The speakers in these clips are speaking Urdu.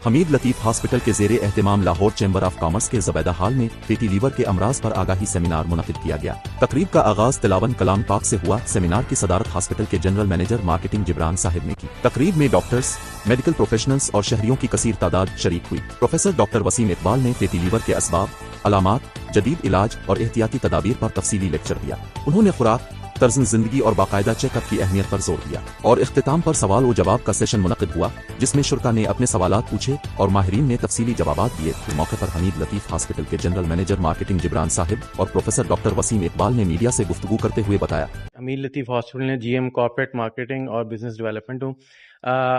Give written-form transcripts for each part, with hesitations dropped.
حمید لطیف ہاسپٹل کے زیر اہتمام لاہور چیمبر آف کامرس کے زبیدہ ہال میں فیٹی لیور کے امراض پر آگاہی سیمینار منعقد کیا گیا۔ تقریب کا آغاز تلاون کلام پاک سے ہوا۔ سیمینار کی صدارت ہاسپٹل کے جنرل مینیجر مارکیٹنگ جبران صاحب نے کی۔ تقریب میں ڈاکٹرز، میڈیکل پروفیشنلز اور شہریوں کی کثیر تعداد شریک ہوئی۔ پروفیسر ڈاکٹر وسیم اقبال نے فیٹی لیور کے اسباب، علامات، جدید علاج اور احتیاطی تدابیر پر تفصیلی لیکچر دیا۔ انہوں نے خوراک، طرز زندگی اور باقاعدہ چیک اپ کی اہمیت پر زور دیا اور اختتام پر سوال و جواب کا سیشن منعقد ہوا جس میں شرکاء نے اپنے سوالات پوچھے اور ماہرین نے تفصیلی جوابات دیے۔ موقع پر حمید لطیف ہاسپٹل کے جنرل مینیجر مارکیٹنگ جبران صاحب اور پروفیسر ڈاکٹر وسیم اقبال نے میڈیا سے گفتگو کرتے ہوئے بتایا، حمید لطیف ہاسپٹل نے جی ایم کارپوریٹ مارکیٹنگ اور بزنس ڈیولپمنٹ ہوں۔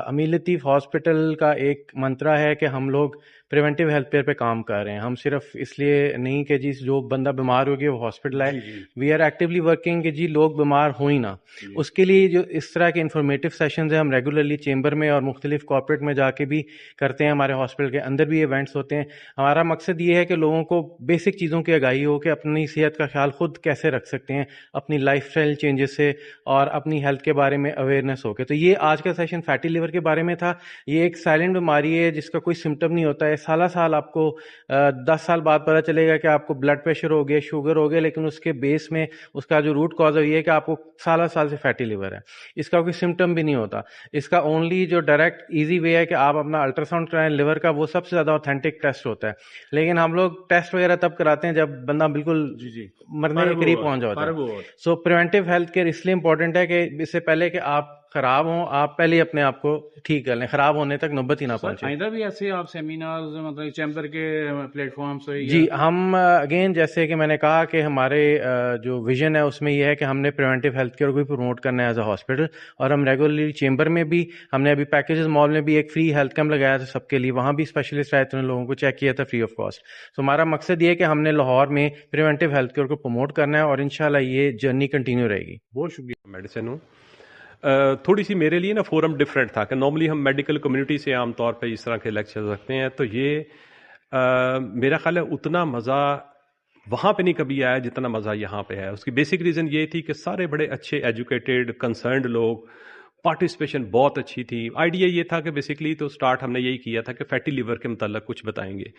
حمید لطیف ہاسپٹل کا ایک منترا ہے کہ ہم لوگ پریونٹیو ہیلتھ کیئر پہ کام کر رہے ہیں۔ ہم صرف اس لیے نہیں کہ جی جو بندہ بیمار ہو گیا وہ ہاسپٹل آئے، وی آر ایکٹیولی ورکنگ کہ جی لوگ بیمار ہوں ہی نہ۔ اس کے لیے جو اس طرح کے انفارمیٹیو سیشنز ہیں ہم ریگولرلی چیمبر میں اور مختلف کارپوریٹ میں جا کے بھی کرتے ہیں، ہمارے ہاسپٹل کے اندر بھی ایونٹس ہوتے ہیں۔ ہمارا مقصد یہ ہے کہ لوگوں کو بیسک چیزوں کی آگاہی ہو کہ اپنی صحت کا خیال خود کیسے رکھ سکتے ہیں اپنی لائف اسٹائل چینجز سے اور اپنی ہیلتھ کے بارے میں اویئرنیس ہو کے۔ تو یہ آج کا سیشن فیٹی لیور کے بارے میں تھا۔ یہ ایک سائلنٹ بیماری ہے جس کا کوئی سمٹم نہیں ہوتا ہے۔ سالہ سال آپ کو 10 سال بعد پتہ چلے گا کہ آپ کو بلڈ پریشر ہو گیا، شوگر ہو گیا، لیکن اس کے بیس میں اس کا جو روٹ کاز ہے یہ ہے کہ آپ کو سالہ سال سے فیٹی لیور ہے۔ اس کا کوئی سمٹم بھی نہیں ہوتا۔ اس کا اونلی جو ڈائریکٹ ایزی وے ہے کہ آپ اپنا الٹرا ساؤنڈ کرائیں لیور کا، وہ سب سے زیادہ اوتھینٹک ٹیسٹ ہوتا ہے۔ لیکن ہم لوگ ٹیسٹ وغیرہ تب کراتے ہیں جب بندہ بالکل مرنے کے قریب پہنچ جاتا ہے۔ سو پریونٹیو ہیلتھ کیئر اس لیے امپورٹنٹ ہے کہ اس سے پہلے کہ آپ خراب ہوں آپ پہلے اپنے آپ کو ٹھیک کر لیں، خراب ہونے تک نوبت ہی نہ پہنچے۔ آئندہ بھی ایسے آپ سیمینارز مطلب چیمبر کے پلیٹ فارم سے؟ جی ہم اگین جیسے کہ میں نے کہا کہ ہمارے جو ویژن ہے اس میں یہ ہے کہ ہم نے پریونٹیو ہیلتھ کیئر کو بھی پروموٹ کرنا ہے ایز اے ہاسپٹل، اور ہم ریگولرلی چیمبر میں بھی ہم نے ابھی پیکیجز مال میں بھی ایک فری ہیلتھ کیمپ لگایا تھا سب کے لیے، وہاں بھی اسپیشلسٹ آئے تھے، لوگوں کو چیک کیا تھا فری آف کاسٹ۔ تو ہمارا مقصد یہ ہے کہ ہم نے لاہور میں پریونٹیو ہیلتھ کیئر کو پروموٹ کرنا ہے اور انشاءاللہ یہ جرنی کنٹینیو رہے گی۔ بہت شکریہ۔ میڈیسن ہوں، تھوڑی سی میرے لیے نا فورم ڈفرینٹ تھا کہ نارملی ہم میڈیکل کمیونٹی سے عام طور پہ اس طرح کے لیکچر رکھتے ہیں، تو یہ میرا خیال ہے اتنا مزہ وہاں پہ نہیں کبھی آیا جتنا مزہ یہاں پہ ہے۔ اس کی بیسک ریزن یہ تھی کہ سارے بڑے اچھے ایجوکیٹڈ کنسرنڈ لوگ، پارٹیسپیشن بہت اچھی تھی۔ آئیڈیا یہ تھا کہ بیسکلی تو سٹارٹ ہم نے یہی کیا تھا کہ فیٹی لیور کے متعلق کچھ بتائیں گے،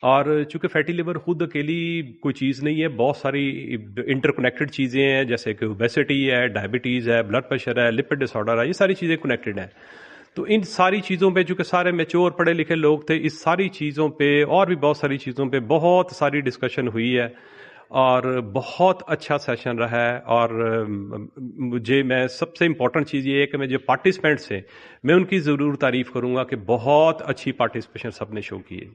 اور چونکہ فیٹی لیور خود اکیلی کوئی چیز نہیں ہے، بہت ساری انٹر کنیکٹڈ چیزیں ہیں، جیسے کہ اوبیسٹی ہے، ڈائبٹیز ہے، بلڈ پریشر ہے، لپڈ ڈس آرڈر ہے، یہ ساری چیزیں کنیکٹڈ ہیں۔ تو ان ساری چیزوں پہ چونکہ سارے میچور پڑھے لکھے لوگ تھے، اس ساری چیزوں پہ اور بھی بہت ساری چیزوں پہ بہت ساری ڈسکشن ہوئی ہے اور بہت اچھا سیشن رہا ہے۔ اور میں سب سے امپورٹنٹ چیز یہ ہے کہ میں جو پارٹیسپینٹس ہیں میں ان کی ضرور تعریف کروں گا کہ بہت اچھی پارٹیسپیشن سب نے شو کی ہے۔